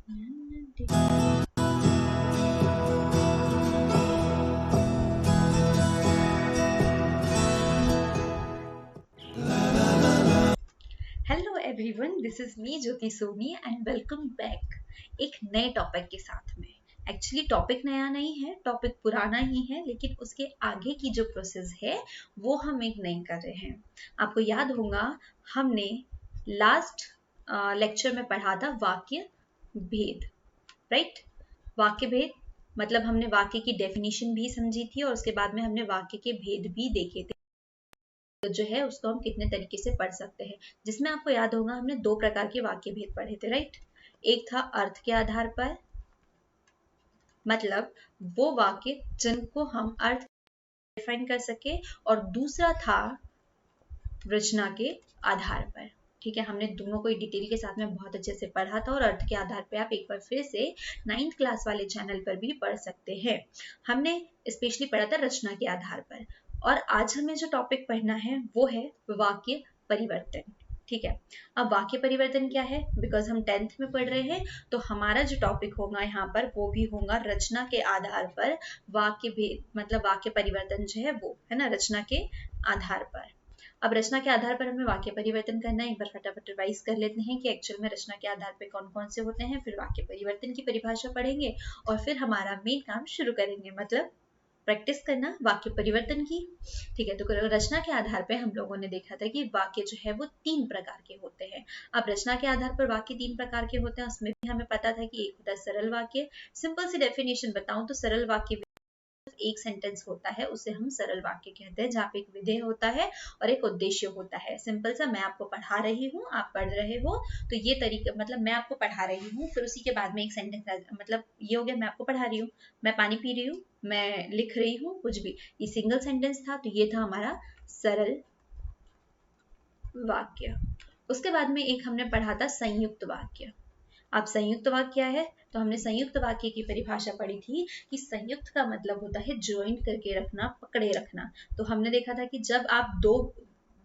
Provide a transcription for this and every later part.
Hello everyone, this is me Jyoti Soni and welcome back एक नए topic के साथ में। एक्चुअली टॉपिक नया नहीं है, टॉपिक पुराना ही है, लेकिन उसके आगे की जो प्रोसेस है वो हम एक नई कर रहे हैं। आपको याद होगा हमने लास्ट लेक्चर में पढ़ा था वाक्य भेद, राइट? वाक्य भेद मतलब हमने वाक्य की डेफिनेशन भी समझी थी और उसके बाद में हमने वाक्य के भेद भी देखे थे, तो जो है उसको हम कितने तरीके से पढ़ सकते हैं। जिसमें आपको याद होगा हमने दो प्रकार के वाक्य भेद पढ़े थे, राइट? एक था अर्थ के आधार पर, मतलब वो वाक्य जिनको हम अर्थ डिफाइन कर सके, और दूसरा था रचना के आधार पर। ठीक है, हमने दोनों को डिटेल के साथ में बहुत अच्छे से पढ़ा था और अर्थ के आधार पर आप एक बार फिर से 9th क्लास वाले चैनल पर भी पढ़ सकते हैं। हमने स्पेशली पढ़ा था रचना के आधार पर, और आज हमें जो टॉपिक पढ़ना है वो है वाक्य परिवर्तन। ठीक है, अब वाक्य परिवर्तन क्या है, बिकॉज हम 10th में पढ़ रहे हैं, तो हमारा जो टॉपिक होगा यहाँ पर वो भी होगा रचना के आधार पर वाक्य भेद, मतलब वाक्य परिवर्तन जो है वो है ना, रचना के आधार पर। अब रचना के आधार पर हमें वाक्य परिवर्तन करना है। एक बार फटाफट रिवाइज कर लेते हैं कि एक्चुअल में रचना के आधार पर कौन कौन से होते हैं, फिर वाक्य परिवर्तन की परिभाषा पढ़ेंगे और फिर हमारा मेन काम शुरू करेंगे, मतलब प्रैक्टिस करना वाक्य परिवर्तन की। ठीक है, तो रचना के आधार पर हम लोगों ने देखा था कि वाक्य जो है वो 3 प्रकार के होते हैं। अब रचना के आधार पर वाक्य 3 प्रकार के होते हैं, उसमें भी हमें पता था कि एक होता है सरल वाक्य। सिंपल सी डेफिनेशन बताऊं तो सरल वाक्य एक सेंटेंस होता है, उसे हम सरल वाक्य कहते हैं, जहाँ पे एक विधेय होता है और एक उद्देश्य होता है। सिंपल सा, मैं आपको पढ़ा रही हूँ, आप पढ़ रहे हो, तो ये तरीका, मतलब मैं आपको पढ़ा रही हूँ, फिर उसी के बाद में एक सेंटेंस, मतलब ये हो गया मैं आपको पढ़ा रही हूँ, मैं पानी पी रही हूँ, मैं लिख रही हूँ, कुछ भी, ये सिंगल सेंटेंस था, तो ये था हमारा सरल वाक्य। उसके बाद में एक हमने पढ़ा था संयुक्त वाक्य। अब संयुक्त वाक्य क्या है, तो हमने संयुक्त वाक्य की परिभाषा पढ़ी थी कि संयुक्त का मतलब होता है ज्वाइंट करके रखना, पकड़े रखना। तो हमने देखा था कि जब आप दो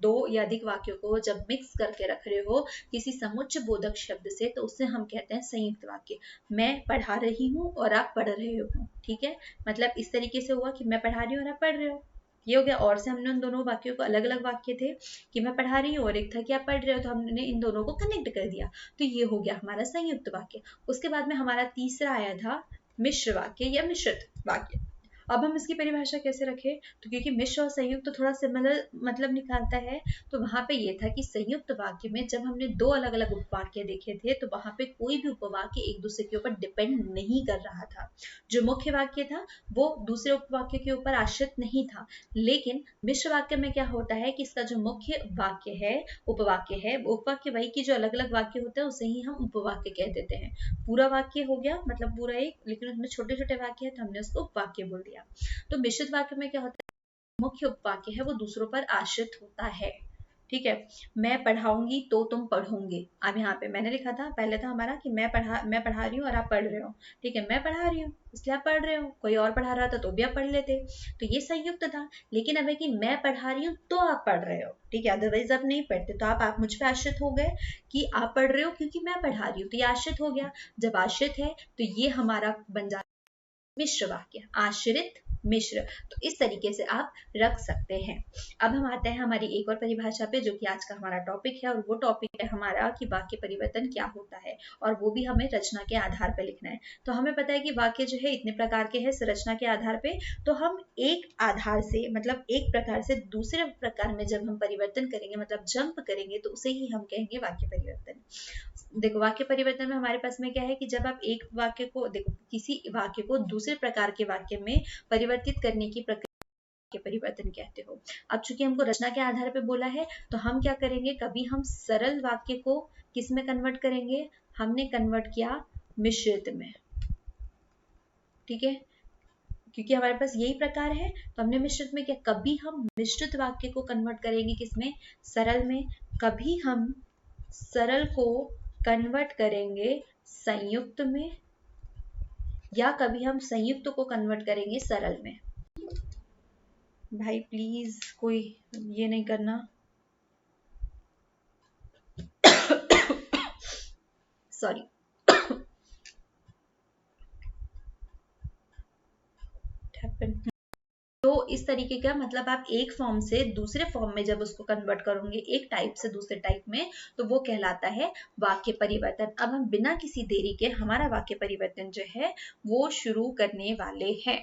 दो या अधिक वाक्यों को जब मिक्स करके रख रहे हो किसी समुच्चय बोधक शब्द से, तो उसे हम कहते हैं संयुक्त वाक्य। मैं पढ़ा रही हूँ और आप पढ़ रहे हो, ठीक है, मतलब इस तरीके से हुआ कि मैं पढ़ा रही हूँ और आप पढ़ रहे हो, ये हो गया। और से हमने उन दोनों वाक्यों को, अलग अलग वाक्य थे कि मैं पढ़ा रही हूँ और एक था कि आप पढ़ रहे हो, तो हमने इन दोनों को कनेक्ट कर दिया, तो ये हो गया हमारा संयुक्त वाक्य। उसके बाद में हमारा तीसरा आया था मिश्र वाक्य या मिश्रित वाक्य। अब हम इसकी परिभाषा कैसे रखें, तो क्योंकि मिश्र और संयुक्त तो थोड़ा सिमिलर मतलब निकालता है, तो वहां पे ये था कि संयुक्त वाक्य में जब हमने दो अलग अलग उपवाक्य देखे थे, तो वहां पे कोई भी उपवाक्य एक दूसरे के ऊपर डिपेंड नहीं कर रहा था। जो मुख्य वाक्य था वो दूसरे उपवाक्य के ऊपर आश्रित नहीं था। लेकिन मिश्र वाक्य में क्या होता है कि इसका जो मुख्य वाक्य है, उपवाक्य है, उपवाक्य वही की जो अलग अलग वाक्य होते हैं उसे ही हम उपवाक्य कह देते हैं। पूरा वाक्य हो गया मतलब पूरा एक, लेकिन उसमें छोटे छोटे वाक्य है तो हमने उसको उपवाक्य बोल दिया। तो मिश्रित वाक्य में क्या होता है, मुख्य उपवाक्य है वो दूसरों पर आश्रित होता है। ठीक है, मैं पढ़ाऊंगी तो तुम पढ़ोगे। अब यहाँ पे मैंने लिखा था, पहले था हमारा कि मैं पढ़ा रही हूँ और आप पढ़ रहे हो। ठीक है, मैं पढ़ा रही हूँ इसलिए आप पढ़ रहे हो, कोई और पढ़ा रहा था तो भी आप पढ़ लेते, तो ये संयुक्त था। लेकिन अब है कि मैं पढ़ा रही हूँ तो आप पढ़ रहे हो, ठीक है, अदरवाइज आप नहीं पढ़ते, तो आप मुझ पे आश्रित हो गए कि आप पढ़ रहे हो क्योंकि मैं पढ़ा रही हूँ, तो ये आश्रित हो गया। जब आश्रित है तो ये हमारा बन जाता मिश्र वाक्य, आश्रित मिश्र। तो इस तरीके से आप रख सकते हैं। अब हम आते हैं हमारी एक और परिभाषा पे, जो कि आज का हमारा टॉपिक है, और वो टॉपिक है हमारा कि वाक्य परिवर्तन क्या होता है, और वो भी हमें रचना के आधार पर लिखना है। तो हमें पता है कि वाक्य जो है इतने प्रकार के हैं रचना के आधार पे, तो हम एक आधार से, मतलब एक प्रकार से दूसरे प्रकार में जब हम परिवर्तन करेंगे, मतलब जंप करेंगे, तो उसे ही हम कहेंगे वाक्य परिवर्तन। देखो, वाक्य परिवर्तन में हमारे पास में क्या है कि जब आप एक वाक्य को, देखो, किसी वाक्य को दूसरे प्रकार के वाक्य में परिवर्तित करने की प्रक्रिया के परिवर्तन कहते हो। अब चूंकि हमको रचना के आधार पे बोला है, तो हम क्या करेंगे, कभी हम सरल वाक्य को किस में कन्वर्ट करेंगे, हमने कन्वर्ट किया मिश्रित में। ठीक है, क्योंकि हमारे पास यही प्रकार है, तो हमने मिश्रित में क्या, कभी हम मिश्रित वाक्य को कन्वर्ट करेंगे किसमें, सरल में। कभी हम सरल को कन्वर्ट करेंगे संयुक्त में, या कभी हम संयुक्त को कन्वर्ट करेंगे सरल में। भाई प्लीज कोई ये नहीं करना, सॉरी। इस तरीके का मतलब आप एक फॉर्म से दूसरे फॉर्म में जब उसको कन्वर्ट करोगे, एक टाइप से दूसरे टाइप में, तो वो कहलाता है वाक्य परिवर्तन। अब हम बिना किसी देरी के हमारा वाक्य परिवर्तन जो है वो शुरू करने वाले हैं।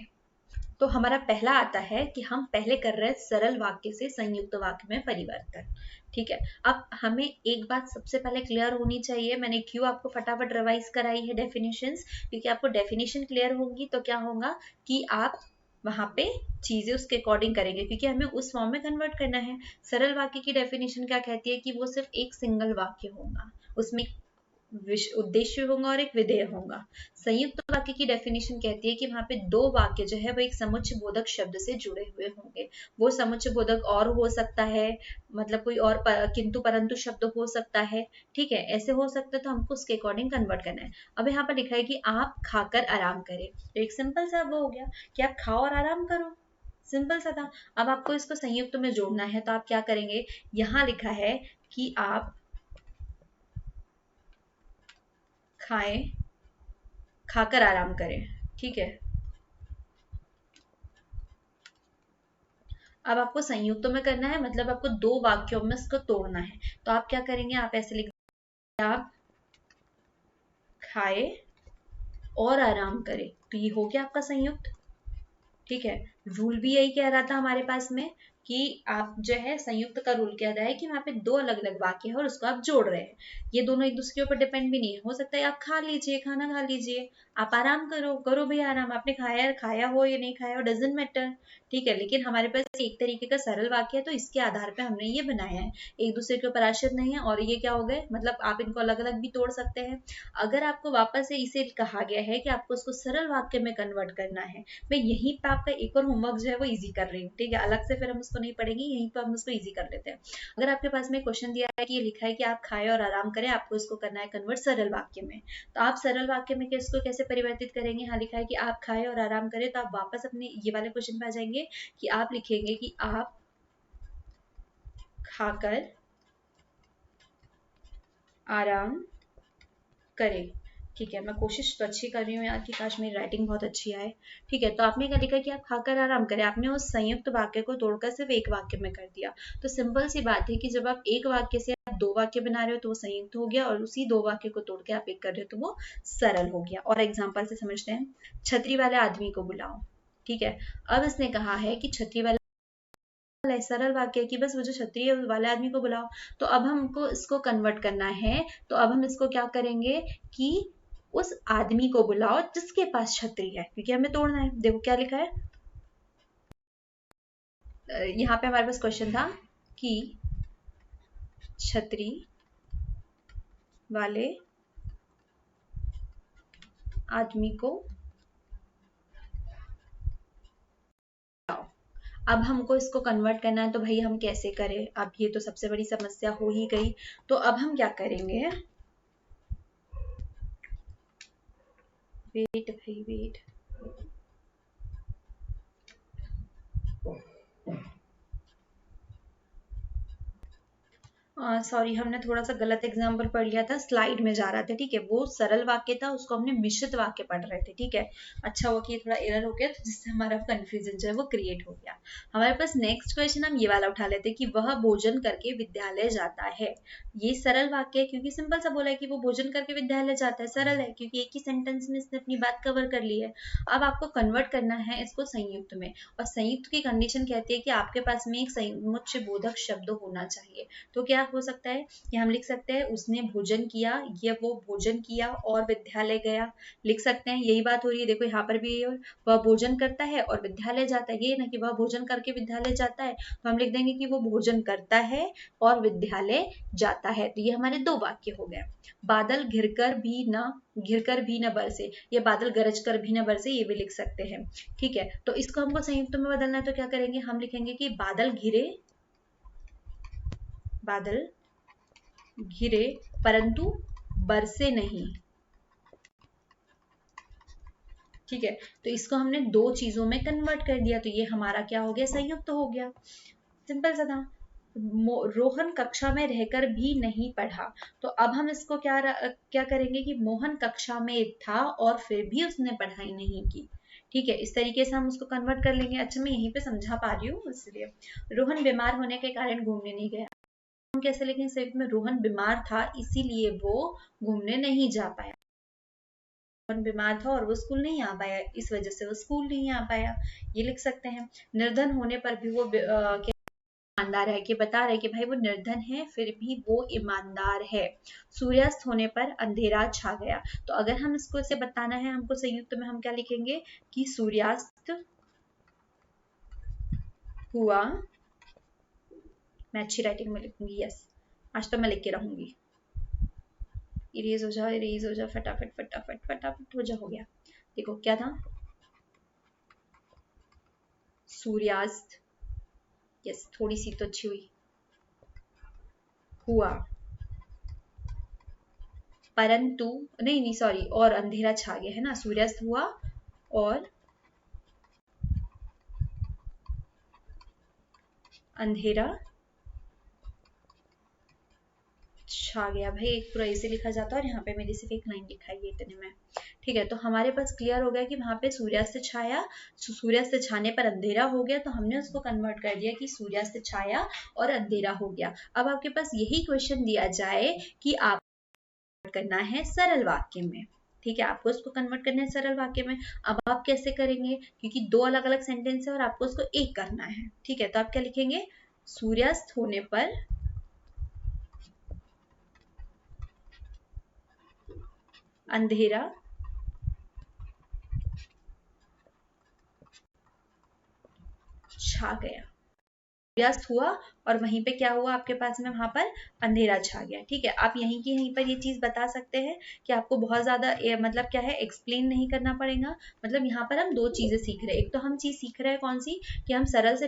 तो हमारा पहला आता है कि हम पहले कर रहे हैं सरल वाक्य से संयुक्त वाक्य में परिवर्तन। ठीक है, अब हमें एक बात सबसे पहले क्लियर होनी चाहिए, मैंने क्यों आपको फटाफट रिवाइज कराई है डेफिनेशंस, क्योंकि आपको डेफिनेशन क्लियर होगी तो क्या होगा कि आप वहां पे चीजें उसके अकॉर्डिंग करेंगे, क्योंकि हमें उस फॉर्म में कन्वर्ट करना है। सरल वाक्य की डेफिनेशन क्या कहती है कि वो सिर्फ एक सिंगल वाक्य होगा, उसमें उद्देश्य होगा और एक विधेय होगा। संयुक्त वाक्य की डेफिनेशन कहती है कि वहां पे दो वाक्य जो है वो एक समुच्चय बोधक शब्द से जुड़े हुए होंगे। वो समुच्चय बोधक और हो सकता है, मतलब कोई और किंतु परंतु शब्द हो सकता है। ठीक है, ऐसे हो सकता है, तो हमको उसके अकॉर्डिंग कन्वर्ट करना है। अब यहाँ पर लिखा है कि आप खाकर आराम करें, तो एक सिंपल सा वो हो गया कि आप खाओ और आराम करो, सिंपल सा था। अब आपको इसको संयुक्त में जोड़ना है, तो आप क्या करेंगे, यहाँ लिखा है कि आप खाएं, खाकर आराम करें। ठीक है, अब आपको संयुक्त में करना है, मतलब आपको दो वाक्यों में इसको तोड़ना है। तो आप क्या करेंगे, आप ऐसे लिख, आप खाए और आराम करें, तो ये हो गया आपका संयुक्त। ठीक है, रूल भी यही कह रहा था हमारे पास में कि आप जो है संयुक्त का रूल कह रहा है कि वहां पे दो अलग अलग वाक्य है और उसको आप जोड़ रहे हैं। ये दोनों एक दूसरे के ऊपर डिपेंड भी नहीं है, हो सकता है आप खा लीजिए, खाना खा लीजिए, आप आराम करो, करो भी आराम, आपने खाया खाया हो या नहीं खाया हो डजेंट मैटर। ठीक है, लेकिन हमारे पास एक तरीके का सरल वाक्य है, तो इसके आधार पर हमने ये बनाया है, एक दूसरे के ऊपर आश्रित नहीं है। और ये क्या हो गए, मतलब आप इनको अलग अलग भी तोड़ सकते हैं। अगर आपको वापस से इसे कहा गया है कि आपको उसको सरल वाक्य में कन्वर्ट करना है, मैं यहीं पे आपका एक और होमवर्क जो है वो इजी कर रही हूँ। ठीक है, अलग से फिर हम उसको नहीं पढ़ेंगे, यहीं पे हम उसको इजी कर लेते हैं। अगर आपके पास में क्वेश्चन दिया है कि ये लिखा है कि आप खाएं और आराम करें, आपको इसको करना है कन्वर्ट सरल वाक्य में, तो आप सरल वाक्य में इसको कैसे परिवर्तित करेंगे। हाँ, लिखा है कि आप खाएं और आराम करें, तो आप वापस अपने ये वाले क्वेश्चन पे आ जाएंगे कि आप लिखेंगे कि आप खाकर आराम करें। ठीक है, मैं कोशिश तो अच्छी कर रही हूँ यार कि काश मेरी राइटिंग बहुत अच्छी आए। ठीक है, तो आपने क्या लिखा कि आप खाकर आराम करें, आपने उस संयुक्त वाक्य को तोड़कर सिर्फ एक वाक्य में कर दिया। तो सिंपल सी बात है कि जब आप एक वाक्य से आप दो वाक्य बना रहे हो तो वो संयुक्त हो गया, और उसी दो वाक्य को तोड़ के आप एक कर रहे हो तो वो सरल हो गया। और एग्जाम्पल से समझते हैं, छतरी वाले आदमी को बुलाओ। ठीक है, अब इसने कहा है कि छतरी वाले सरल वाक्य कि बस वो जो छतरी है वाले आदमी को बुलाओ। तो अब हमको इसको कन्वर्ट करना है, तो अब हम इसको क्या करेंगे कि उस आदमी को बुलाओ जिसके पास छतरी है, क्योंकि हमें तोड़ना है। देखो क्या लिखा है, यहाँ पे हमारे पास क्वेश्चन था कि छतरी वाले आदमी को, अब हमको इसको कन्वर्ट करना है, तो भाई हम कैसे करें, अब ये तो सबसे बड़ी समस्या हो ही गई। तो अब हम क्या करेंगे, वेट भाई वेट, सॉरी हमने थोड़ा सा गलत एग्जाम्पल पढ़ लिया था, स्लाइड में जा रहा था। ठीक है, वो सरल वाक्य था, उसको हमने मिश्रित वाक्य पढ़ रहे थे। ठीक है, अच्छा हुआ कि थोड़ा एरर हो गया, तो जिससे हमारा कंफ्यूजन जो है वो क्रिएट हो गया। हमारे पास नेक्स्ट क्वेश्चन हम ये वाला उठा लेते कि वह भोजन करके विद्यालय जाता है। ये सरल वाक्य है, क्योंकि सिंपल सा बोला है कि वो भोजन करके विद्यालय जाता है, सरल है क्योंकि एक ही सेंटेंस में इसने अपनी बात कवर कर ली है। अब आपको कन्वर्ट करना है इसको संयुक्त में, और संयुक्त की कंडीशन कहती है कि आपके पास में एक समुच्चय बोधक शब्द होना चाहिए। तो क्या हो सकता है कि हम लिख सकते हैं उसने भोजन किया, या वो भोजन किया और विद्यालय गया, लिख सकते हैं। यही बात हो रही है, देखो यहाँ पर भी वह भोजन करता है और विद्यालय जाता है, ये ना कि वह भोजन करके विद्यालय जाता है, तो हम लिख देंगे कि वो भोजन करता है और विद्यालय जाता है। तो ये हमारे दो वाक्य हो गए। बादल घिरकर भी न बरसे, ये बादल गरज कर भी न बरसे, ये भी लिख सकते हैं। ठीक है, तो इसको हमको संयुक्त में बदलना है, तो क्या करेंगे, हम लिखेंगे कि बादल घिरे परंतु बरसे नहीं। ठीक है, तो इसको हमने दो चीजों में कन्वर्ट कर दिया, तो ये हमारा क्या हो गया, संयुक्त हो गया। सिंपल सा था। रोहन कक्षा में रहकर भी नहीं पढ़ा, तो अब हम इसको क्या करेंगे कि मोहन कक्षा में था और फिर भी उसने पढ़ाई नहीं की। ठीक है, इस तरीके से हम उसको कन्वर्ट कर लेंगे। अच्छा, मैं यहीं पे समझा पा रही हूँ इसलिए। रोहन बीमार होने के कारण घूमने नहीं गया, हम कैसे लिखेंगे संयुक्त में? रोहन बीमार था इसीलिए वो घूमने नहीं जा पाया। रोहन बीमार था और वो स्कूल नहीं आ पाया, इस वजह से वो स्कूल नहीं आ पाया, ये लिख सकते हैं। निर्धन होने पर भी वो ईमानदार है, कि बता रहे कि भाई वो निर्धन है फिर भी वो ईमानदार है। सूर्यास्त होने पर अंधेरा छा गया, तो अगर हम इसको इसे बताना है हमको संयुक्त में, हम क्या लिखेंगे कि सूर्यास्त हुआ। मैं अच्छी राइटिंग में लिखूंगी, यस, आज तो मैं लिख के रहूंगी। इरेज हो जाओ, इरेज हो जाओ, फटाफट फटाफट फटाफट हो जा, हो गया। देखो क्या था, सूर्यास्त, यस, थोड़ी सी तो अच्छी हुई, हुआ, परंतु नहीं नहीं सॉरी, और अंधेरा छा गया है ना, सूर्यास्त हुआ और अंधेरा छा गया। भाई एक पूरा ऐसे लिखा जाता है और यहाँ पे मेरी सिर्फ एक लाइन लिखा है इतने में। ठीक है, तो हमारे पास क्लियर हो गया कि वहां पे सूर्यास्त छाया, सूर्यास्त छाने पर अंधेरा हो गया, तो हमने उसको कन्वर्ट कर दिया कि सूर्यास्त छाया और अंधेरा हो गया। अब आपके पास यही क्वेश्चन दिया जाए कि आप करना है सरल वाक्य में। ठीक है, आपको उसको कन्वर्ट करना है सरल वाक्य में। अब आप कैसे करेंगे, क्योंकि दो अलग अलग सेंटेंस है और आपको उसको एक करना है। ठीक है, तो आप क्या लिखेंगे, सूर्यास्त होने पर अंधेरा छा गया, सूर्यास्त हुआ और वहीं पे क्या हुआ आपके पास में, वहां पर अंधेरा छा गया। ठीक है, आप यहीं की यहीं पर ये चीज बता सकते हैं कि आपको बहुत ज्यादा मतलब क्या है, एक्सप्लेन नहीं करना पड़ेगा। मतलब यहाँ पर हम दो चीजें सीख रहे हैं, एक तो हम चीज सीख रहे हैं कौन सी, कि हम सरल से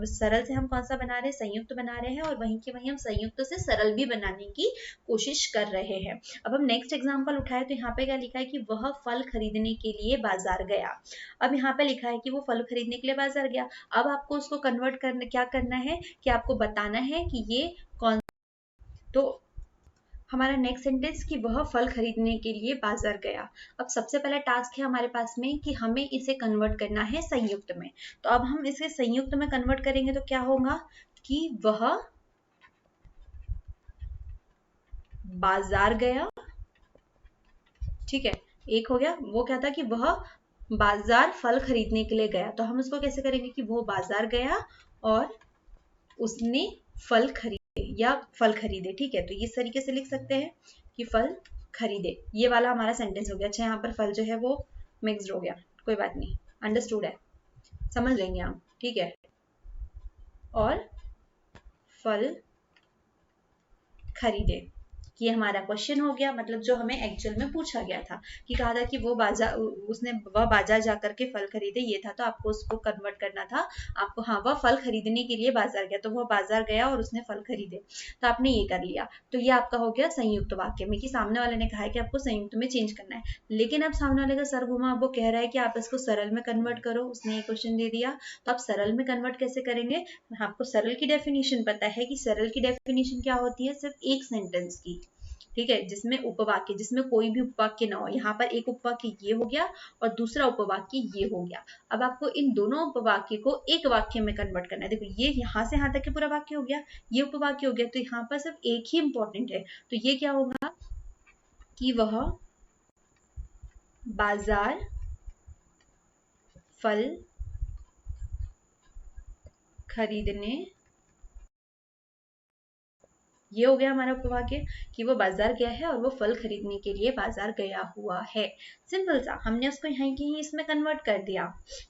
सरल से हम कौन सा बना रहे हैं, संयुक्त बना रहे हैं, और वहीं के वहीं हम संयुक्त से सरल भी बनाने की कोशिश कर रहे हैं। अब हम नेक्स्ट एग्जाम्पल उठाए तो यहाँ पे क्या लिखा है कि वह फल खरीदने के लिए बाजार गया। अब यहाँ पे लिखा है कि वो फल खरीदने के लिए बाजार गया। अब आपको उसको कन्वर्ट करने क्या करना है कि आपको बताना है कि ये कौन, तो हमारा नेक्स्ट सेंटेंस कि वह फल खरीदने के लिए बाजार गया। अब सबसे पहला टास्क है हमारे पास में कि हमें इसे कन्वर्ट करना है संयुक्त में। तो अब हम इसे संयुक्त में कन्वर्ट करेंगे तो क्या होगा कि वह बाजार गया। ठीक है, एक हो गया, वो क्या था कि वह बाजार फल खरीदने के लिए गया, तो हम उसको कैसे करेंगे कि वो बाजार गया और उसने फल खरीदे या फल खरीदे। ठीक है, तो इस तरीके से लिख सकते हैं कि फल खरीदे, ये वाला हमारा सेंटेंस हो गया। अच्छा, यहाँ पर फल जो है वो मिक्स्ड हो गया, कोई बात नहीं, अंडरस्टूड है, समझ लेंगे हम। ठीक है, और फल खरीदे, ये हमारा क्वेश्चन हो गया, मतलब जो हमें एक्चुअल में पूछा गया था कि कहा था कि वो बाजार, उसने वह बाजार जाकर के फल खरीदे, ये था, तो आपको उसको कन्वर्ट करना था आपको। हाँ, वह फल खरीदने के लिए बाजार गया, तो वह बाजार गया और उसने फल खरीदे, तो आपने ये कर लिया। तो ये आपका हो गया संयुक्त वाक्य में, कि सामने वाले ने कहा है कि आपको संयुक्त में चेंज करना है, लेकिन अब सामने वाले का सर घुमा, वो कह रहा है कि आप इसको सरल में कन्वर्ट करो, उसने ये क्वेश्चन दे दिया, तो आप सरल में कन्वर्ट कैसे करेंगे? आपको सरल की डेफिनेशन पता है कि सरल की डेफिनेशन क्या होती है, सिर्फ एक सेंटेंस की। ठीक है, जिसमें उपवाक्य, जिसमें कोई भी उपवाक्य ना हो। यहाँ पर एक उपवाक्य ये हो गया और दूसरा उपवाक्य ये हो गया। अब आपको इन दोनों उपवाक्य को एक वाक्य में कन्वर्ट करना है। देखो, ये यहाँ से यहाँ तक के पूरा वाक्य हो गया, ये उपवाक्य हो गया, तो यहाँ पर सिर्फ एक ही इंपॉर्टेंट है, तो ये क्या होगा कि वह बाजार फल खरीदने, ये हो गया हमारा उपवाक्य कि वो बाजार गया है और वो फल खरीदने के लिए बाजार गया हुआ है। सिंपल सा, हमने उसको यहाँ की ही इसमें कन्वर्ट कर दिया।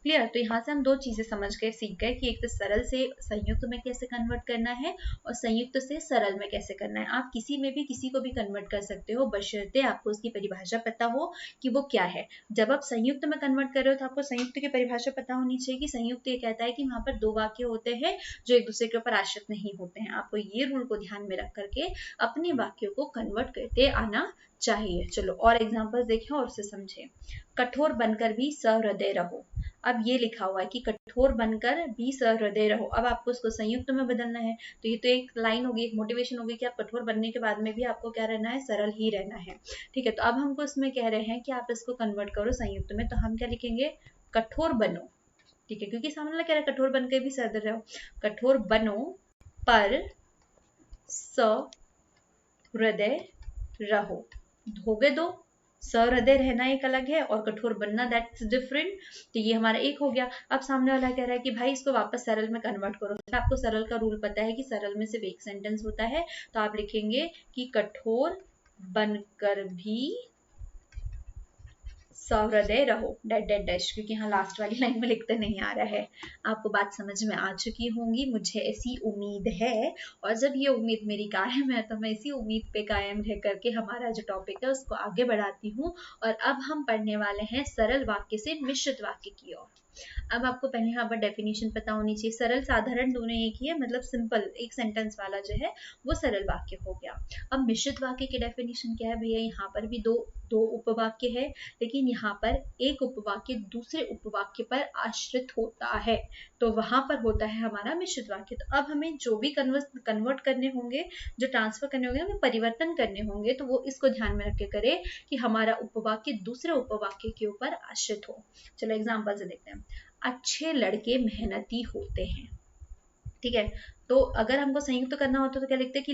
क्लियर? तो यहाँ से हम दो चीजें समझ गए, सीख गए कि एक तो सरल से संयुक्त में कैसे कन्वर्ट करना है और संयुक्त से सरल में कैसे करना है। आप किसी में भी किसी को भी कन्वर्ट कर सकते हो, बशर्ते आपको उसकी परिभाषा पता हो कि वो क्या है। जब आप संयुक्त में कन्वर्ट कर रहे हो तो आपको संयुक्त की परिभाषा पता होनी चाहिए कि संयुक्त ये कहता है कि वहां पर दो वाक्य होते हैं जो एक दूसरे के ऊपर आश्रित नहीं होते हैं। आपको ये रूल को ध्यान में रख करके अपने वाक्यों को कन्वर्ट करते आना चाहिए। चलो और एग्जांपल्स देखें और उसे समझें। कठोर बनकर भी सहृदय रहो। अब ये लिखा हुआ है कि कठोर बनकर भी सहृदय रहो। अब आपको उसको संयुक्त में बदलना है, तो ये तो एक लाइन होगी, एक मोटिवेशन होगी कि आप कठोर बनने के बाद में भी आपको क्या रहना है, सरल ही रहना है। ठीक है, तो अब हमको इसमें कह रहे हैं कि आप इसको कन्वर्ट करो संयुक्त में, तो हम क्या लिखेंगे, कठोर बनो, ठीक है, क्योंकि सामने वाला कह रहा है कठोर बन के भी सदर रहो, कठोर बनो पर सहृदय रहो। धोखे दो, सहृदय रहना एक अलग है और कठोर बनना दैट्स डिफरेंट। तो ये हमारा एक हो गया। अब सामने वाला कह रहा है कि भाई इसको वापस सरल में कन्वर्ट करो। तो आपको सरल का रूल पता है कि सरल में सिर्फ एक सेंटेंस होता है, तो आप लिखेंगे कि कठोर बनकर भी सहृदय रहो डैट डैट डैश, क्योंकि यहाँ लास्ट वाली लाइन में लिखते नहीं आ रहा है। आपको बात समझ में आ चुकी होंगी, मुझे ऐसी उम्मीद है। और जब ये उम्मीद मेरी कायम है तो मैं इसी उम्मीद पे कायम रह करके हमारा जो टॉपिक है उसको आगे बढ़ाती हूँ। और अब हम पढ़ने वाले हैं सरल वाक्य से मिश्रित वाक्य की ओर। अब आपको पहले यहाँ पर डेफिनेशन पता होनी चाहिए। सरल साधारण दोनों एक ही है, मतलब सिंपल एक सेंटेंस वाला जो है वो सरल वाक्य हो गया। अब मिश्रित वाक्य की डेफिनेशन क्या है भैया, यहाँ पर भी दो उपवाक्य है, लेकिन यहाँ पर एक उपवाक्य दूसरे उपवाक्य पर आश्रित होता है, तो वहां पर होता है हमारा मिश्रित वाक्य। तो अब हमें जो भी कन्वर्ट करने होंगे, जो ट्रांसफर करने होंगे, हमें परिवर्तन करने होंगे, तो वो इसको ध्यान में रख के करें कि हमारा उपवाक्य दूसरे उपवाक्य के ऊपर आश्रित हो। चलो एग्जाम्पल से देखते हैं। अच्छे लड़के मेहनती होते हैं, ठीक है। तो अगर हमको संयुक्त करना होता तो क्या लिखते हैं कि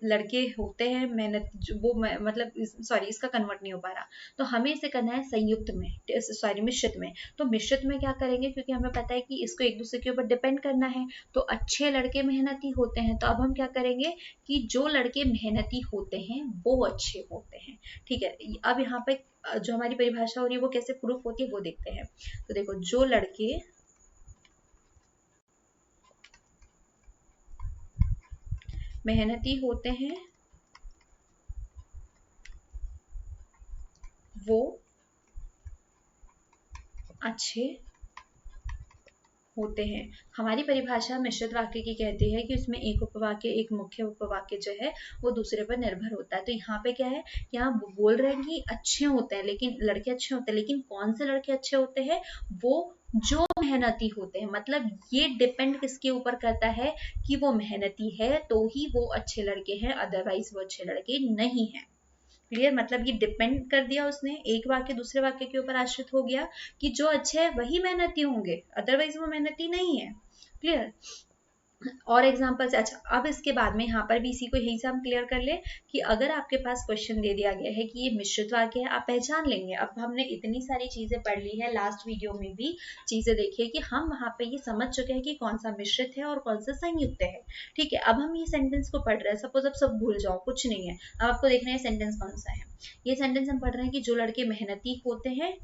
लड़के होते हैं मेहनत, वो मतलब सॉरी इसका कन्वर्ट नहीं हो पा रहा, तो हमें इसे करना है संयुक्त में, सॉरी मिश्रित में। तो मिश्रित में क्या करेंगे, क्योंकि हमें पता है कि इसको एक दूसरे के ऊपर डिपेंड करना है। तो अच्छे लड़के मेहनती होते हैं, तो अब हम क्या करेंगे कि जो लड़के मेहनती होते हैं वो अच्छे होते हैं, ठीक है। अब यहाँ पे जो हमारी परिभाषा हो रही है वो कैसे प्रूफ होती है वो देखते हैं। तो देखो, जो लड़के मेहनती होते हैं वो अच्छे होते हैं। हमारी परिभाषा मिश्रित वाक्य की कहती है कि उसमें एक उपवाक्य, एक मुख्य उपवाक्य जो है वो दूसरे पर निर्भर होता है। तो यहाँ पे क्या है, यहाँ बोल रहे हैं कि अच्छे होते हैं, लेकिन लड़के अच्छे होते हैं, लेकिन कौन से लड़के अच्छे होते हैं, वो जो मेहनती होते हैं। मतलब ये डिपेंड किसके ऊपर करता है कि वो मेहनती है तो ही वो अच्छे लड़के हैं, अदरवाइज वो अच्छे लड़के नहीं है। क्लियर, मतलब ये डिपेंड कर दिया उसने, एक वाक्य दूसरे वाक्य के ऊपर आश्रित हो गया कि जो अच्छे है वही मेहनती होंगे, अदरवाइज वो मेहनती नहीं है। क्लियर। और एग्जाम्पल से, अच्छा अब इसके बाद में यहाँ पर भी इसी को यही से हम क्लियर कर ले कि अगर आपके पास क्वेश्चन दे दिया गया है कि ये मिश्रित वाक्य है, आप पहचान लेंगे। अब हमने इतनी सारी चीजें पढ़ ली है, लास्ट वीडियो में भी चीजें देखी है कि हम वहां पे ये समझ चुके हैं कि कौन सा मिश्रित है और कौन सा संयुक्त है, ठीक है। अब हम ये सेंटेंस को पढ़ रहे हैं, सपोज अब सब भूल जाओ, कुछ नहीं है, अब आपको देखना है सेंटेंस कौन सा है। ये सेंटेंस हम पढ़ रहे हैं कि जो लड़के मेहनती होते हैं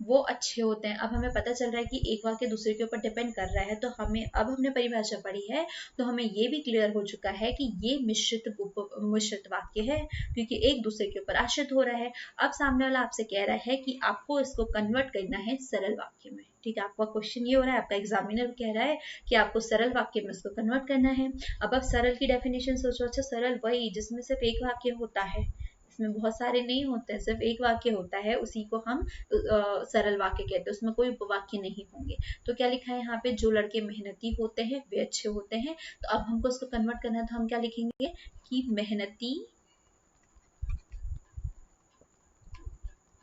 वो अच्छे होते हैं। अब हमें पता चल रहा है कि एक वाक्य दूसरे के ऊपर डिपेंड कर रहा है, तो हमें, अब हमने परिभाषा पढ़ी है तो हमें ये भी क्लियर हो चुका है कि ये मिश्रित वाक्य है, क्योंकि एक दूसरे के ऊपर आश्रित हो रहा है। अब सामने वाला आपसे कह रहा है कि आपको इसको कन्वर्ट करना है सरल वाक्य में, ठीक है। आपका क्वेश्चन ये हो रहा है, आपका एग्जामिनर कह रहा है कि आपको सरल वाक्य में इसको कन्वर्ट करना है। अब आप सरल की डेफिनेशन सोचो, अच्छा सरल वही जिसमें सिर्फ एक वाक्य होता है, इसमें बहुत सारे नहीं होते, सिर्फ एक वाक्य होता है, उसी को हम सरल वाक्य कहते हैं, उसमें कोई उपवाक्य नहीं होंगे। तो क्या लिखा है यहाँ पे, जो लड़के मेहनती होते हैं वे अच्छे होते हैं। तो अब हमको इसको कन्वर्ट करना है, तो हम क्या लिखेंगे कि मेहनती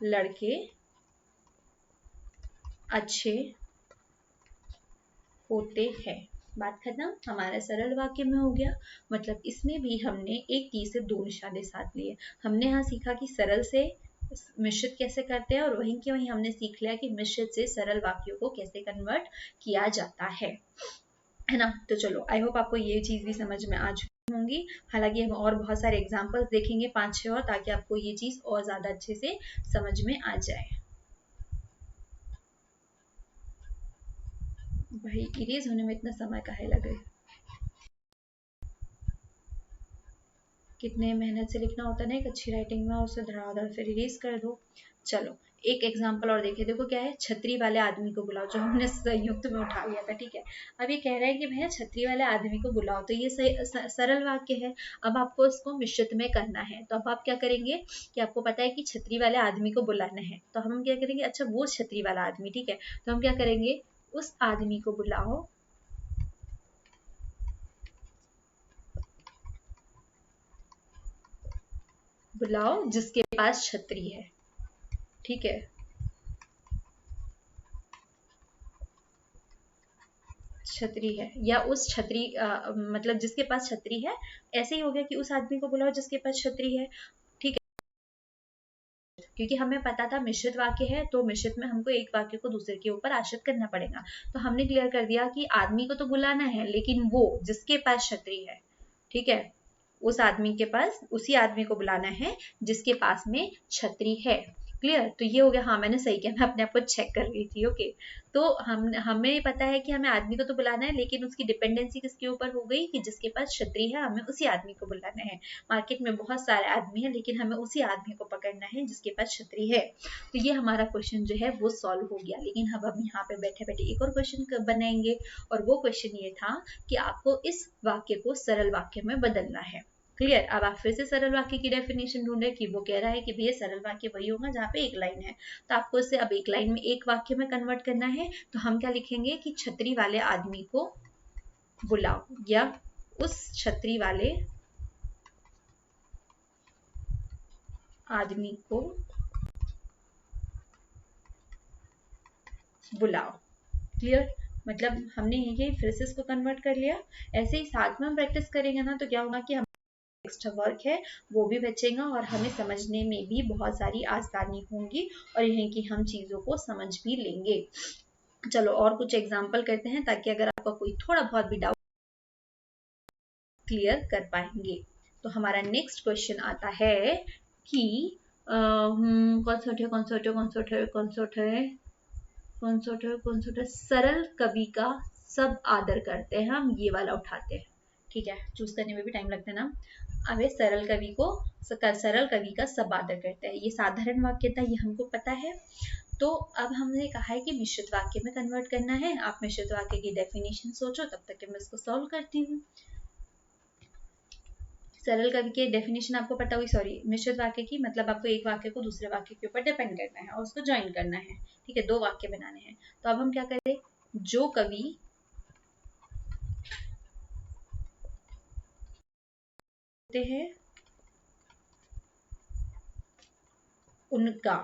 लड़के अच्छे होते हैं। बात खत्म, हमारा सरल वाक्य में हो गया। मतलब इसमें भी हमने एक तीर से दो निशाने साध लिए। हमने यहाँ सीखा कि सरल से मिश्रित कैसे करते हैं, और वहीं के वहीं हमने सीख लिया कि मिश्रित से सरल वाक्यों को कैसे कन्वर्ट किया जाता है ना। तो चलो, आई होप आपको ये चीज भी समझ में आ चुकी होंगी। हालांकि हम और बहुत सारे एग्जाम्पल्स देखेंगे 5-6 और, ताकि आपको ये चीज और ज्यादा अच्छे से समझ में आ जाए। भाई इरेज होने में इतना समय काहे लगे, कितने मेहनत से लिखना होता है ना एक अच्छी राइटिंग में, उसे धड़ाधड़ फिर इरेज कर दो। चलो एक एग्जाम्पल और देखिए। देखो क्या है, छतरी वाले आदमी को बुलाओ, जो हमने संयुक्त में उठा लिया था, ठीक है। अब ये कह रहा है कि भैया छतरी वाले आदमी को बुलाओ, तो ये सरल वाक्य है। अब आपको इसको मिश्रित में करना है, तो अब आप क्या करेंगे कि आपको पता है कि छतरी वाले आदमी को बुलाना है, तो हम क्या करेंगे, अच्छा वो छतरी वाला आदमी, ठीक है, तो हम क्या करेंगे, उस आदमी को बुलाओ जिसके पास छतरी है, ठीक है। छतरी है, या उस छतरी मतलब जिसके पास छतरी है, ऐसे ही हो गया कि उस आदमी को बुलाओ जिसके पास छतरी है। ठीक है, क्योंकि हमें पता था मिश्रित वाक्य है, तो मिश्रित में हमको एक वाक्य को दूसरे के ऊपर आश्रित करना पड़ेगा। तो हमने क्लियर कर दिया कि आदमी को तो बुलाना है, लेकिन वो जिसके पास छतरी है, ठीक है, उस आदमी के पास, उसी आदमी को बुलाना है जिसके पास में छतरी है। क्लियर? तो ये हो गया। हाँ, मैंने सही किया, मैं अपने आप को चेक कर रही थी। ओके, तो हमें पता है कि हमें आदमी को तो बुलाना है, लेकिन उसकी डिपेंडेंसी किसके ऊपर हो गई कि जिसके पास छतरी है, हमें उसी आदमी को बुलाना है। मार्केट में बहुत सारे आदमी है, लेकिन हमें उसी आदमी को पकड़ना है जिसके पास छतरी है। तो ये हमारा क्वेश्चन जो है वो सॉल्व हो गया। लेकिन हम अब यहाँ पे बैठे बैठे एक और क्वेश्चन बनाएंगे, और वो क्वेश्चन ये था कि आपको इस वाक्य को सरल वाक्य में बदलना है। क्लियर? अब आप फिर से सरल वाक्य की डेफिनेशन ढूंढे कि वो कह रहा है कि भैया सरल वाक्य वही होगा जहाँ पे एक लाइन है, तो आपको इसे अब एक लाइन में एक वाक्य में कन्वर्ट करना है। तो हम क्या लिखेंगे कि छतरी वाले आदमी को बुलाओ, या उस छतरी वाले आदमी को बुलाओ। क्लियर? मतलब हमने ये फिर से इसको कन्वर्ट कर लिया। ऐसे ही साथ में हम प्रैक्टिस करेंगे ना, तो क्या होगा कि हम एक्स्ट्रा वर्क है वो भी बचेगा, और हमें समझने में भी बहुत सारी आसानी होंगी, और यही कि हम चीजों को समझ भी लेंगे। चलो और कुछ एग्जाम्पल करते हैं, ताकि अगर आपका कोई थोड़ा बहुत भी डाउट क्लियर कर पाएंगे। तो हमारा नेक्स्ट क्वेश्चन आता है कि सरल कवि का सब आदर करते हैं, हम ये वाला उठाते हैं। ठीक है, चूज करने में भी टाइम लगता है ना। अब सरल कवि को, सरल कवि का सब आदर करते हैं, ये साधारण वाक्य था, ये हमको पता है। तो अब हमने कहा है कि मिश्रित वाक्य में कन्वर्ट करना है। आप मिश्रित वाक्य की डेफिनेशन सोचो, तब तक मैं इसको सॉल्व करती हूँ। सरल कवि की डेफिनेशन आपको पता हुई, सॉरी, मिश्रित वाक्य की मतलब आपको एक वाक्य को दूसरे वाक्य के ऊपर डिपेंड करना है और उसको ज्वाइन करना है। ठीक है, दो वाक्य बनाने हैं। तो अब हम क्या करें, जो कवि होते हैं उनका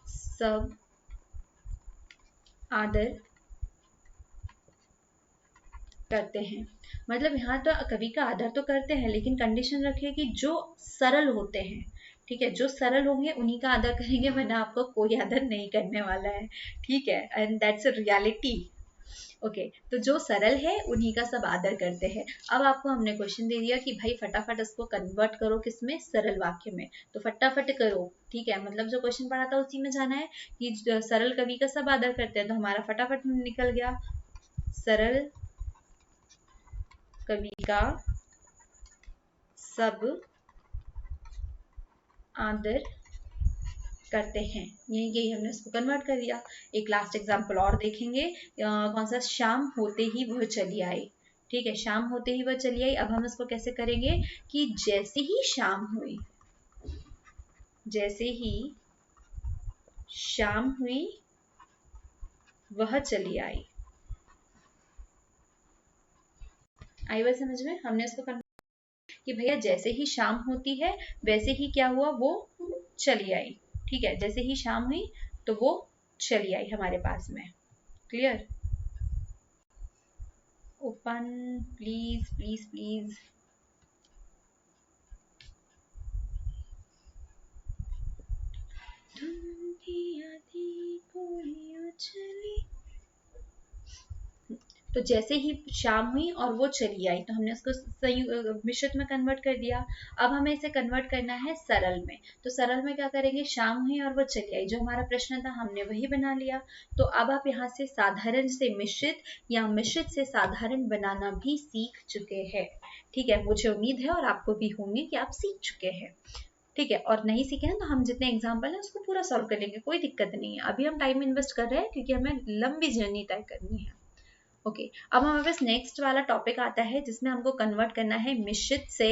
सब आदर करते हैं। मतलब यहाँ तो कवि का आदर तो करते हैं, लेकिन कंडीशन रखिए कि जो सरल होते हैं। ठीक है, जो सरल होंगे उन्हीं का आदर करेंगे, वरना आपको कोई आदर नहीं करने वाला है। ठीक है, and that's a reality. Okay, तो जो सरल है उन्हीं का सब आदर करते हैं। अब आपको हमने क्वेश्चन दे दिया कि भाई फटाफट इसको कन्वर्ट करो किसमें, सरल वाक्य में। तो फटाफट करो। ठीक है, मतलब जो क्वेश्चन पढ़ा था उसी में जाना है कि सरल कवि का सब आदर करते हैं, तो हमारा फटाफट निकल गया, सरल कवि का सब आदर करते हैं। यही हमने उसको कन्वर्ट कर दिया। एक लास्ट एग्जांपल और देखेंगे, कौन सा, शाम होते ही वह चली आई। ठीक है, शाम होते ही वह चली आई। अब हम इसको कैसे करेंगे कि जैसे ही शाम हुई, जैसे ही शाम हुई वह चली आई। आई बात समझ में? हमने इसको कि भैया जैसे ही शाम होती है वैसे ही क्या हुआ, वो चली आई। ठीक है, जैसे ही शाम हुई तो वो चली आई हमारे पास में। Clear? Open please please please. तो जैसे ही शाम हुई और वो चली आई, तो हमने उसको मिश्रित में कन्वर्ट कर दिया। अब हमें इसे कन्वर्ट करना है सरल में। तो सरल में क्या करेंगे, शाम हुई और वो चली आई, जो हमारा प्रश्न था हमने वही बना लिया। तो अब आप यहाँ से साधारण से मिश्रित या मिश्रित से साधारण बनाना भी सीख चुके हैं। ठीक है, मुझे उम्मीद है और आपको भी होंगे कि आप सीख चुके हैं। ठीक है, और नहीं सीखे हैं तो हम जितने एग्जाम्पल है उसको पूरा सॉल्व कर लेंगे, कोई दिक्कत नहीं है। अभी हम टाइम इन्वेस्ट कर रहे हैं क्योंकि हमें लंबी जर्नी तय करनी है। ओके, अब हमारे पास नेक्स्ट वाला टॉपिक आता है जिसमें हमको कन्वर्ट करना है मिश्रित से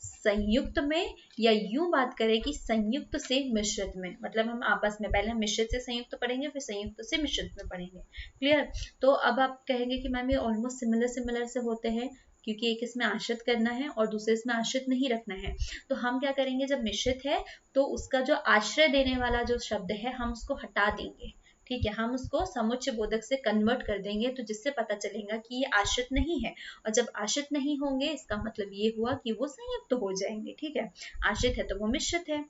संयुक्त में, या यूं बात करें कि संयुक्त से मिश्रित में। मतलब हम आपस में पहले हम मिश्रित से संयुक्त पढ़ेंगे, फिर संयुक्त से मिश्रित में पढ़ेंगे। क्लियर? तो अब आप कहेंगे कि मैम ये ऑलमोस्ट सिमिलर सिमिलर से होते हैं, क्योंकि एक इसमें आश्रित करना है और दूसरे इसमें आश्रित नहीं रखना है। तो हम क्या करेंगे, जब मिश्रित है तो उसका जो आश्रय देने वाला जो शब्द है हम उसको हटा देंगे। ठीक है, हम उसको समुच्चय बोधक से कन्वर्ट कर देंगे तो जिससे पता चलेगा कि ये आश्रित नहीं है, और जब आश्रित नहीं होंगे इसका मतलब ये हुआ कि वो संयुक्त हो जाएंगे। ठीक है, आश्रित है तो वो मिश्रित है।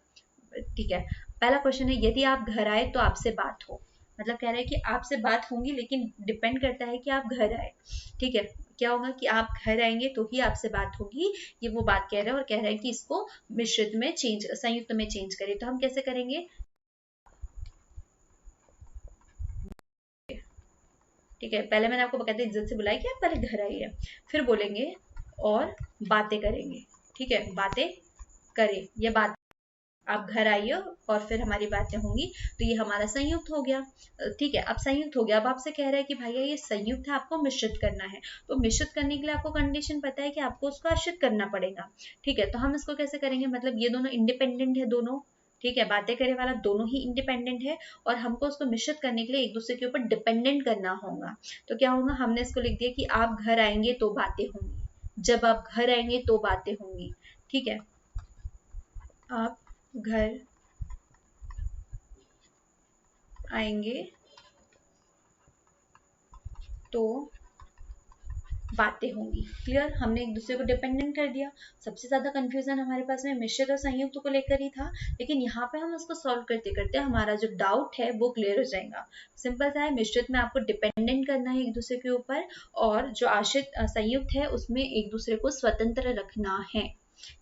ठीक है, पहला क्वेश्चन है यदि आप घर आए तो आपसे बात हो, मतलब कह रहे हैं कि आपसे बात होंगी लेकिन डिपेंड करता है कि आप घर आए। ठीक है, क्या होगा कि आप घर आएंगे तो ही आपसे बात होगी, ये वो बात कह रहे हैं और कह रहे हैं कि इसको मिश्रित में चेंज, संयुक्त में चेंज करें। तो हम कैसे करेंगे, ठीक है, पहले मैंने आपको बकायदा इज्जत से बुलाया कि आप पहले घर आइए, फिर बोलेंगे और बातें करेंगे। ठीक है, बातें करें, ये बात, आप घर आइए और फिर हमारी बातें होंगी, तो ये हमारा संयुक्त हो गया। ठीक है, अब संयुक्त हो गया, अब आपसे कह रहा है कि भैया ये संयुक्त है, आपको मिश्रित करना है। तो मिश्रित करने के लिए आपको कंडीशन पता है कि आपको उसको आश्रित करना पड़ेगा। ठीक है, तो हम इसको कैसे करेंगे, मतलब ये दोनों इंडिपेंडेंट है दोनों। ठीक है, बातें करे वाला दोनों ही इंडिपेंडेंट है और हमको उसको मिश्रित करने के लिए एक दूसरे के ऊपर डिपेंडेंट करना होगा। तो क्या होगा, हमने इसको लिख दिया कि आप घर आएंगे तो बातें होंगी, जब आप घर आएंगे तो बातें होंगी। ठीक है, आप घर आएंगे तो बातें होंगी। क्लियर, हमने एक दूसरे को डिपेंडेंट कर दिया। सबसे ज्यादा कंफ्यूजन हमारे पास में मिश्रित और संयुक्त को लेकर ही था, लेकिन यहाँ पे हम उसको सॉल्व करते करते हमारा जो डाउट है वो क्लियर हो जाएगा। सिंपल सा है, मिश्रित में आपको डिपेंडेंट करना है एक दूसरे के ऊपर, और जो आश्रित संयुक्त है उसमें एक दूसरे को स्वतंत्र रखना है।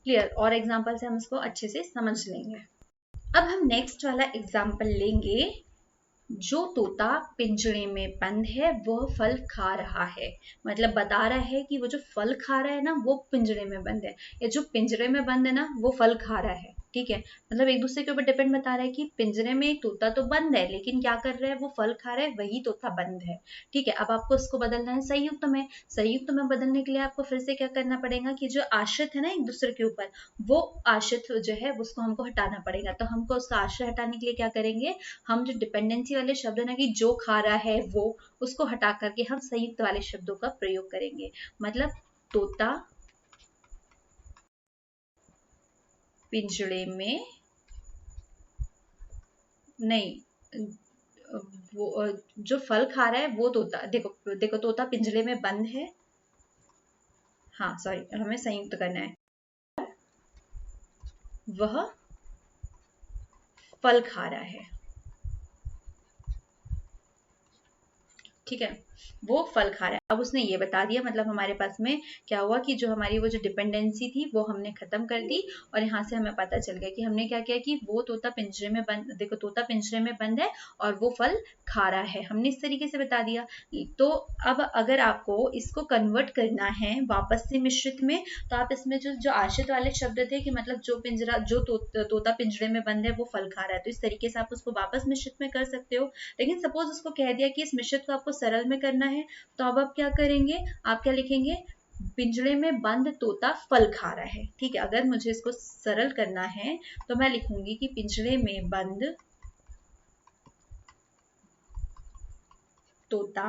क्लियर, और एग्जाम्पल से हम इसको अच्छे से समझ लेंगे। अब हम नेक्स्ट वाला एग्जाम्पल लेंगे, जो तोता पिंजरे में बंद है वह फल खा रहा है। मतलब बता रहा है कि वो जो फल खा रहा है ना वो पिंजरे में बंद है, या जो पिंजरे में बंद है ना वो फल खा रहा है। ठीक है, मतलब एक दूसरे के ऊपर डिपेंड बता रहा है कि पिंजरे में एक तोता तो बंद है लेकिन क्या कर रहा है, वो फल खा रहा है, वही तोता बंद है। ठीक है, अब आपको इसको बदलना है संयुक्त में। संयुक्त में बदलने के लिए आपको फिर से क्या करना पड़ेगा कि जो आश्रित है ना एक दूसरे के ऊपर, वो आश्रित जो है उसको हमको हटाना पड़ेगा। तो हमको उसका आश्रय हटाने के लिए क्या करेंगे, हम जो डिपेंडेंसी वाले शब्द है ना कि जो खा रहा है वो, उसको हटा करके हम संयुक्त वाले शब्दों का प्रयोग करेंगे। मतलब तोता पिंजड़े में नहीं, वो जो फल खा रहा है वो तोता, देखो देखो तोता पिंजड़े में बंद है। हाँ सॉरी, हमें संयुक्त करना है, वह फल खा रहा है। ठीक है, वो फल खा रहा है। अब उसने ये बता दिया, मतलब हमारे पास में क्या हुआ कि जो हमारी वो जो डिपेंडेंसी थी वो हमने खत्म कर दी, और यहाँ से हमें पता चल गया कि हमने क्या किया कि वो तोता पिंजरे में बंद, देखो तोता पिंजरे में बंद है और वो फल खा रहा है, हमने इस तरीके से बता दिया। तो अब अगर आपको इसको कन्वर्ट करना है वापस से मिश्रित में, तो आप इसमें जो जो आश्रित वाले शब्द थे कि मतलब जो पिंजरा, जो तोता पिंजरे में बंद है वो फल खा रहा है, तो इस तरीके से आप उसको वापस मिश्रित में कर सकते हो। लेकिन सपोज उसको कह दिया कि इस मिश्रित को आपको सरल में करना है, तो अब आप क्या करेंगे, आप क्या लिखेंगे, पिंजरे में बंद तोता फल खा रहा है। ठीक है, अगर मुझे इसको सरल करना है तो मैं लिखूंगी कि पिंजरे में बंद तोता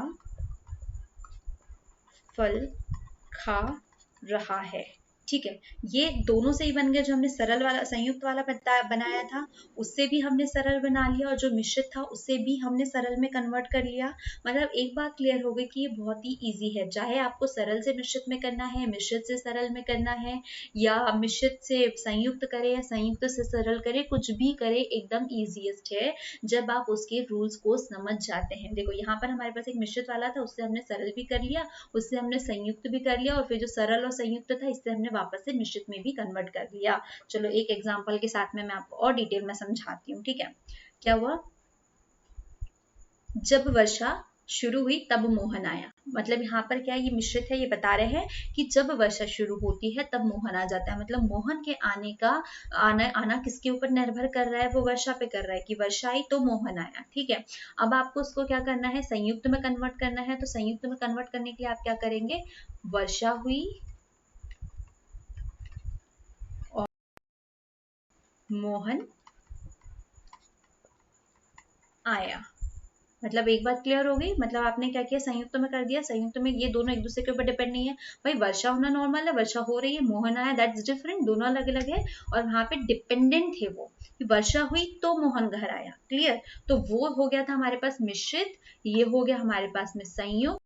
फल खा रहा है। ठीक है, ये दोनों से ही बन गया, जो हमने सरल वाला संयुक्त वाला बनाया था उससे भी हमने सरल बना लिया, और जो मिश्रित था उससे भी हमने सरल में कन्वर्ट कर लिया। मतलब एक बात क्लियर हो गई कि ये बहुत ही इजी है, चाहे आपको सरल से मिश्रित में करना है, मिश्रित से सरल में करना है, या मिश्रित से संयुक्त करे या संयुक्त से सरल करे, कुछ भी करे एकदम ईजीएस्ट है जब आप उसके रूल्स को समझ जाते हैं। देखो यहाँ पर हमारे पास एक मिश्रित वाला था, उससे हमने सरल भी कर लिया, उससे हमने संयुक्त भी कर लिया, और फिर जो सरल और संयुक्त था इससे हमने वापस से मिश्रित में भी कन्वर्ट कर लिया। चलो एक एग्जांपल के साथ में मैं आपको और डिटेल में समझाती हूँ। ठीक है, क्या हुआ, जब वर्षा शुरू हुई तब मोहन आया। मतलब यहाँ पर क्या ये मिश्रित है, ये बता रहे हैं कि जब वर्षा शुरू होती है तब मोहन आ जाता है। मतलब मोहन के आने का आना किसके ऊपर निर्भर कर रहा है, वो वर्षा पे कर रहा है कि वर्षा आई तो मोहन आया। ठीक है, अब आपको उसको क्या करना है, संयुक्त में कन्वर्ट करना है। तो संयुक्त में कन्वर्ट करने के लिए आप क्या करेंगे, वर्षा हुई और मोहन आया। मतलब एक बात क्लियर हो गई, मतलब आपने क्या किया, संयुक्त में कर दिया। संयुक्त में ये दोनों एक दूसरे के ऊपर डिपेंड नहीं है। भाई वर्षा होना नॉर्मल है, वर्षा हो रही है, मोहन आया, दैट्स डिफरेंट, दोनों अलग अलग है। और वहां पे डिपेंडेंट है वो कि वर्षा हुई तो मोहन घर आया। क्लियर? तो वो हो गया था हमारे पास मिश्रित, ये हो गया हमारे पास में संयुक्त।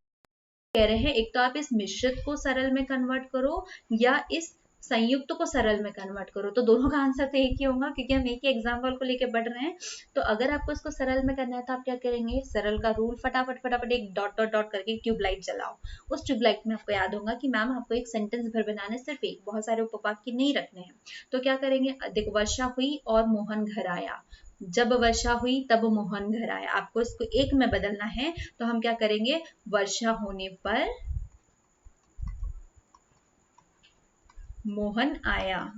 कह रहे हैं एक तो आप इस मिश्रित को सरल में कन्वर्ट करो या इस संयुक्त को सरल में कन्वर्ट करो, तो दोनों का आंसर तो एक ही होगा क्योंकि हम एक ही एग्जाम्पल को लेके पढ़ रहे हैं। तो अगर आपको इसको सरल में करना है तो आप क्या करेंगे, सरल का रूल फटाफट फटाफट एक डॉट डॉट डॉट करके ट्यूबलाइट जलाओ। उस ट्यूबलाइट में आपको याद होगा कि मैम आपको एक सेंटेंस भर बनाने सिर्फ एक, बहुत सारे उपवाक्य नहीं रखने हैं। तो क्या करेंगे, देखो वर्षा हुई और मोहन घर आया, जब वर्षा हुई तब मोहन घर आया, आपको इसको एक में बदलना है। तो हम क्या करेंगे, वर्षा होने पर मोहन आया।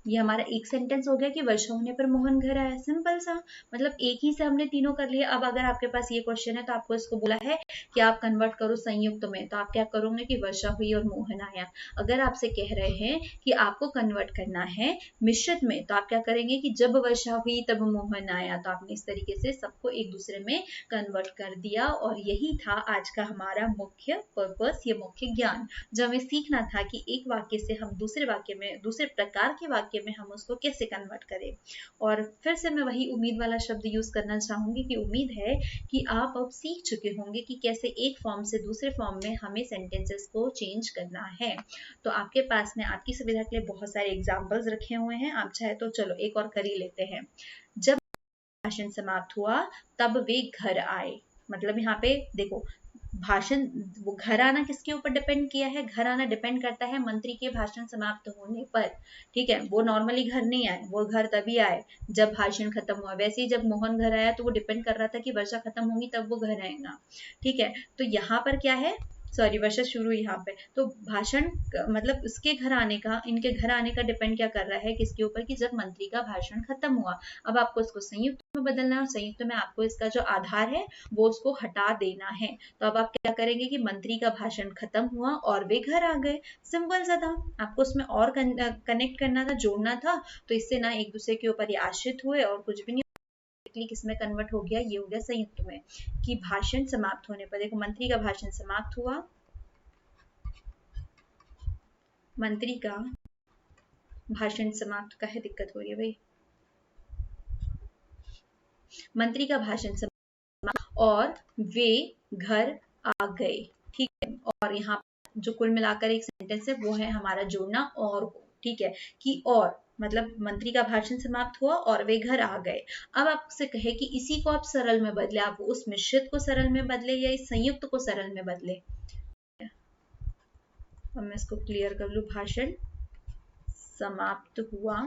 ये हमारा एक सेंटेंस हो गया कि वर्षा होने पर मोहन घर आया। सिंपल सा, मतलब एक ही से हमने तीनों कर लिया। अब अगर आपके पास ये क्वेश्चन है तो आपको इसको बोला है कि आप कन्वर्ट करो संयुक्त में, तो आप क्या करोगे कि वर्षा हुई और मोहन आया। अगर आपसे कह रहे हैं कि आपको कन्वर्ट करना है मिश्रित में, तो आप क्या करेंगे कि जब वर्षा हुई तब मोहन आया। तो आपने इस तरीके से सबको एक दूसरे में कन्वर्ट कर दिया। और यही था आज का हमारा मुख्य पर्पस, ये मुख्य ज्ञान, जो हमें सीखना था कि एक वाक्य से हम दूसरे वाक्य में, दूसरे प्रकार के वाक्य में हम उसको कैसे कन्वर्ट करें। और फिर से मैं वही उम्मीद वाला शब्द यूज करना चाहूंगी कि उम्मीद है कि आप अब सीख चुके होंगे कि कैसे एक फॉर्म से दूसरे फॉर्म में हमें सेंटेंसेस को चेंज करना है। तो आपके पास में आपकी सुविधा के लिए बहुत सारे एग्जाम्पल्स रखे हुए हैं, आप चाहे तो चलो एक और कर ही लेते हैं। जब भाषण समाप्त हुआ तब वे घर आए, मतलब यहाँ पे देखो भाषण, वो घर आना किसके ऊपर डिपेंड किया है, घर आना डिपेंड करता है मंत्री के भाषण समाप्त होने पर। ठीक है, वो नॉर्मली घर नहीं आए, वो घर तभी आए जब भाषण खत्म हुआ। वैसे ही जब मोहन घर आया तो वो डिपेंड कर रहा था कि वर्षा खत्म होगी तब वो घर आएगा। ठीक है, तो यहाँ पर क्या है, सॉरी वर्षा शुरू यहाँ पे, तो भाषण मतलब उसके घर आने का, इनके घर आने का डिपेंड क्या कर रहा है किसके ऊपर, कि जब मंत्री का भाषण खत्म हुआ। अब आपको इसको संयुक्त में बदलना है और संयुक्त में आपको इसका जो आधार है वो उसको हटा देना है। तो अब आप क्या करेंगे कि मंत्री का भाषण खत्म हुआ और वे घर आ गए। सिंपल सा था, आपको उसमें और कनेक्ट करना था, जोड़ना था। तो इससे ना एक दूसरे के ऊपर ये आश्रित हुए और कुछ भी नहीं, किसमें कन्वर्ट हो गया, ये हो गया संयुक्त में। कि भाषण समाप्त होने पर, देखो मंत्री का भाषण समाप्त हुआ, मंत्री का भाषण समाप्त का है, दिक्कत हो रही है भाई, मंत्री का भाषण समाप्त और वे घर आ गए। ठीक है, और यहाँ जो कुल मिलाकर एक सेंटेंस है वो है हमारा जोड़ना और को। ठीक है, कि और मतलब मंत्री का भाषण समाप्त हुआ और वे घर आ गए। अब आपसे कहे कि इसी को आप सरल में बदले, आप उस मिश्रित को सरल में बदले या इस संयुक्त को सरल में बदले। अब मैं इसको क्लियर कर लूं, भाषण समाप्त हुआ,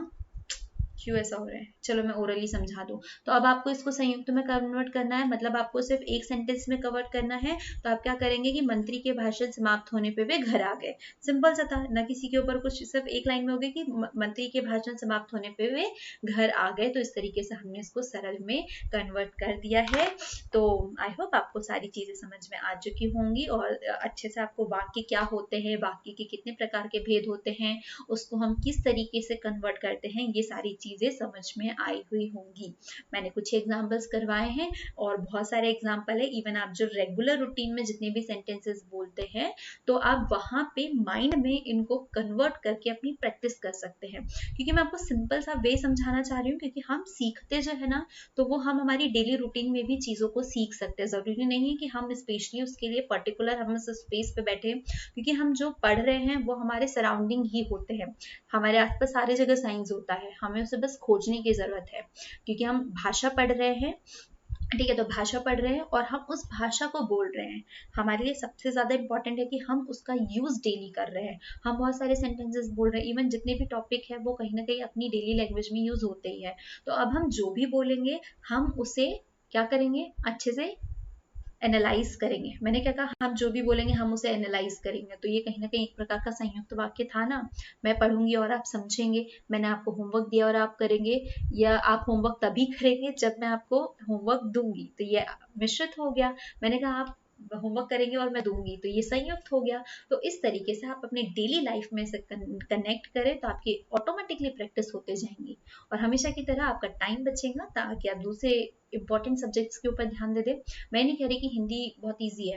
क्यों ऐसा हो रहा है, चलो मैं ओरली समझा दूं। तो अब आपको इसको संयुक्त में कन्वर्ट करना है, मतलब आपको सिर्फ एक सेंटेंस में कन्वर्ट करना है। तो आप क्या करेंगे कि मंत्री के भाषण समाप्त होने पे वे घर आ गए। सिंपल सा था ना, किसी के ऊपर कुछ, सिर्फ एक लाइन में हो गया कि मंत्री के भाषण समाप्त होने पे वे घर आ गए। तो इस तरीके से हमने इसको सरल में कन्वर्ट कर दिया है। तो आई होप आपको सारी चीजें समझ में आ चुकी होंगी और अच्छे से आपको वाक्य क्या होते हैं, वाक्य के कितने प्रकार के भेद होते हैं, उसको हम किस तरीके से कन्वर्ट करते हैं, ये सारी चीजें समझ में आई हुई होंगी। मैंने कुछ एग्जांपल्स करवाए हैं और बहुत सारे एग्जांपल है। इवन आप जो रेगुलर रूटीन में जितने भी सेंटेंसेस बोलते हैं तो आप वहां पे माइंड में इनको कन्वर्ट करके अपनी प्रैक्टिस कर सकते हैं। क्योंकि मैं आपको सिंपल सा वे समझाना चाह रही हूँ, क्योंकि हम सीखते जो है ना, तो वो हम हमारी डेली रूटीन में भी चीजों को सीख सकते हैं। जरूरी नहीं है कि हम स्पेशली उसके लिए पर्टिकुलर हम उस स्पेस पे बैठे, क्योंकि हम जो पढ़ रहे हैं वो हमारे सराउंडिंग ही होते हैं। हमारे आसपास सारी जगह साइंस होता है, हमें उसे बस खोजने की जरूरत है। क्योंकि हम भाषा पढ़ रहे हैं, ठीक है, तो भाषा पढ़ रहे हैं और हम उस भाषा को बोल रहे हैं। हमारे लिए सबसे ज्यादा इंपॉर्टेंट है कि हम उसका यूज डेली कर रहे हैं। हम बहुत सारे सेंटेंसेस बोल रहे हैं, इवन जितने भी टॉपिक है वो कहीं ना कहीं अपनी डेली लैंग्वेज में यूज होते ही है। तो अब हम जो भी बोलेंगे हम उसे क्या करेंगे, अच्छे से एनालाइज करेंगे। मैंने क्या कहा, हम जो भी बोलेंगे हम उसे एनालाइज करेंगे। तो ये कहीं ना कहीं एक प्रकार का संयुक्त वाक्य था ना। मैं पढ़ूंगी और आप समझेंगे, मैंने आपको होमवर्क दिया और आप करेंगे, या आप होमवर्क तभी करेंगे जब मैं आपको होमवर्क दूंगी, तो ये मिश्रित हो गया। मैंने कहा आप होमवर्क करेंगे और मैं दूंगी, तो ये संयुक्त हो गया। तो इस तरीके से आप अपने डेली लाइफ में से कनेक्ट करें तो आपकी ऑटोमेटिकली प्रैक्टिस होते जाएंगी, और हमेशा की तरह आपका टाइम बचेगा ताकि आप दूसरे इंपॉर्टेंट सब्जेक्ट्स के ऊपर ध्यान दे दें। मैं नहीं कह रही कि हिंदी बहुत ईजी है,